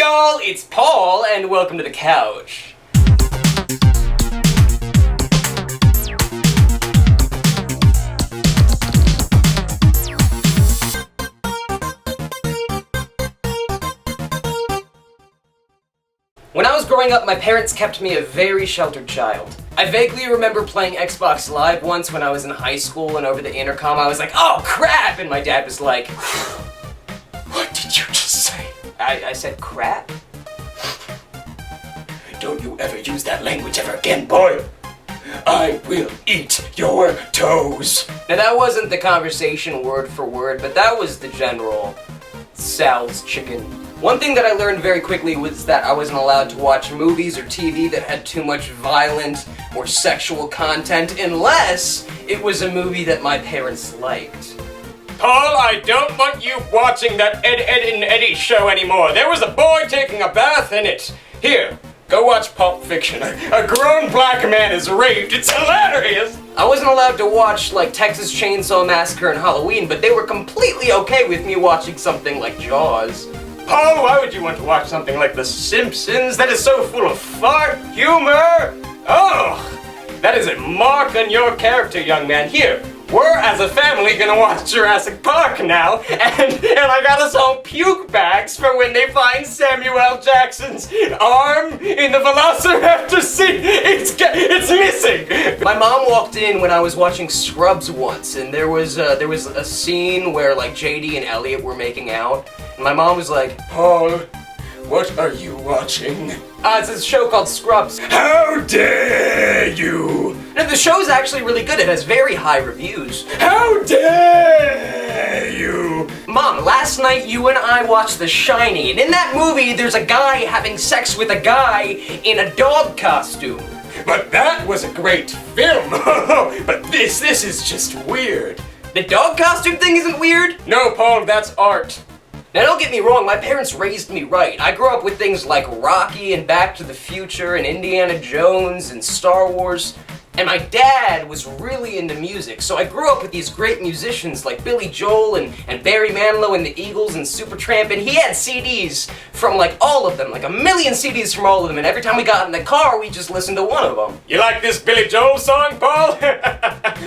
y'all? It's Paul, and welcome to the couch. When I was growing up, my parents kept me a very sheltered child. I vaguely remember playing Xbox Live once when I was in high school, and over the intercom I was like, "Oh crap!" and my dad was like, "What did you just say?" I said crap? Don't you ever use that language ever again, boy! I will eat your toes! Now that wasn't the conversation word for word, but that was the general Sal's chicken. One thing that I learned very quickly was that I wasn't allowed to watch movies or TV that had too much violent or sexual content unless it was a movie that my parents liked. Paul, I don't want you watching that Ed, and Eddie show anymore. There was a boy taking a bath in it. Here, go watch Pulp Fiction. A grown black man is raped. It's hilarious! I wasn't allowed to watch, like, Texas Chainsaw Massacre and Halloween, but they were completely okay with me watching something like Jaws. Paul, why would you want to watch something like The Simpsons? That is so full of fart humor! Oh, that is a mark on your character, young man. Here, we're as a family gonna watch Jurassic Park now, and I got us all puke bags for when they find Samuel L. Jackson's arm in the Velociraptor scene. It's missing! My mom walked in when I was watching Scrubs once, and there was a scene where, like, JD and Elliot were making out, and my mom was like, Paul, what are you watching? It's a show called Scrubs. How dare you! No, the show's actually really good. It has very high reviews. How dare you! Mom, last night you and I watched The Shining, and in that movie there's a guy having sex with a guy in a dog costume. But that was a great film! But this is just weird. The dog costume thing isn't weird? No, Paul, that's art. Now don't get me wrong, my parents raised me right. I grew up with things like Rocky and Back to the Future and Indiana Jones and Star Wars. And my dad was really into music, so I grew up with these great musicians like Billy Joel and Barry Manilow and the Eagles and Supertramp, and he had CDs from like all of them, like 1,000,000 CDs from all of them, and every time we got in the car, we just listened to one of them. You like this Billy Joel song, Paul?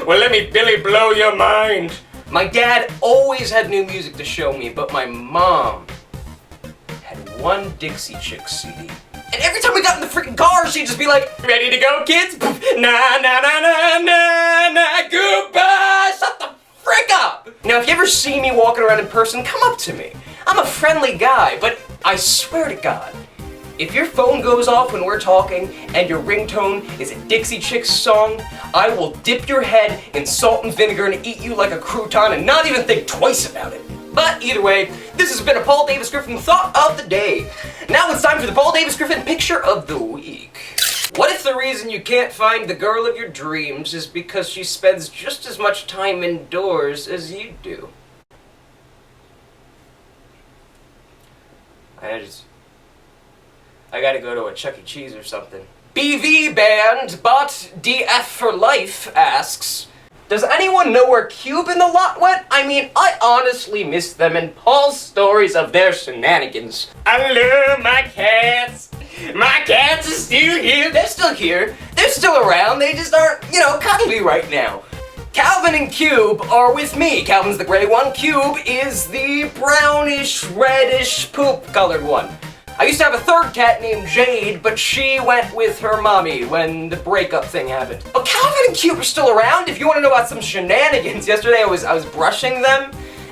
Well, let me Billy blow your mind. My dad always had new music to show me, but my mom had one Dixie Chicks CD. And every time we got in the freaking car, she'd just be like, "Ready to go, kids? Na na na na na na, goodbye! Shut the frick up!" Now, if you ever see me walking around in person, come up to me. I'm a friendly guy, but I swear to God, if your phone goes off when we're talking and your ringtone is a Dixie Chicks song, I will dip your head in salt and vinegar and eat you like a crouton and not even think twice about it. But either way, this has been a Paul Davis Griffin Thought of the Day. Now it's time for the Paul Davis Griffin Picture of the Week. What if the reason you can't find the girl of your dreams is because she spends just as much time indoors as you do? I gotta go to a Chuck E. Cheese or something. BV Band, but DF for Life asks, does anyone know where Cube and the lot went? I mean, I honestly miss them and Paul's stories of their shenanigans. I love my cats. My cats are still here. They're still here. They're still around. They just aren't, cuddly right now. Calvin and Cube are with me. Calvin's the gray one. Cube is the brownish, reddish, poop-colored one. I used to have a third cat named Jade, but she went with her mommy when the breakup thing happened. But Calvin and Cube are still around. If you want to know about some shenanigans, yesterday I was brushing them,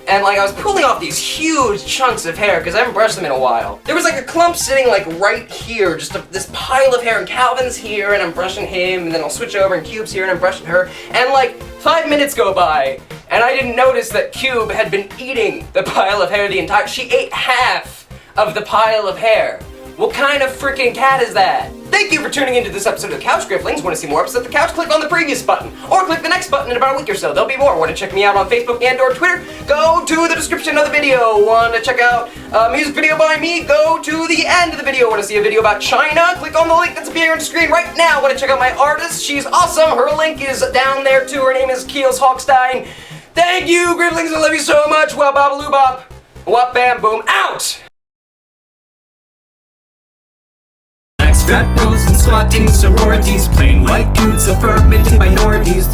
and I was pulling off these huge chunks of hair because I haven't brushed them in a while. There was a clump sitting right here, just this pile of hair, and Calvin's here, and I'm brushing him, and then I'll switch over, and Cube's here, and I'm brushing her, and 5 minutes go by, and I didn't notice that Cube had been eating the pile of hair she ate half of the pile of hair. What kind of freaking cat is that? Thank you for tuning into this episode of The Couch Grifflings. Want to see more episodes of The Couch? Click on the previous button, or click the next button in about a week or so. There'll be more. Want to check me out on Facebook and or Twitter? Go to the description of the video. Want to check out a music video by me? Go to the end of the video. Want to see a video about China? Click on the link that's appearing on the screen right now. Want to check out my artist? She's awesome. Her link is down there too. Her name is Keely Hochstein. Thank you, Grifflings. I love you so much. Well, bop, loo, bop. Wop, bam, boom, out! Frat bros and squatting sororities, plain white dudes affirming minorities.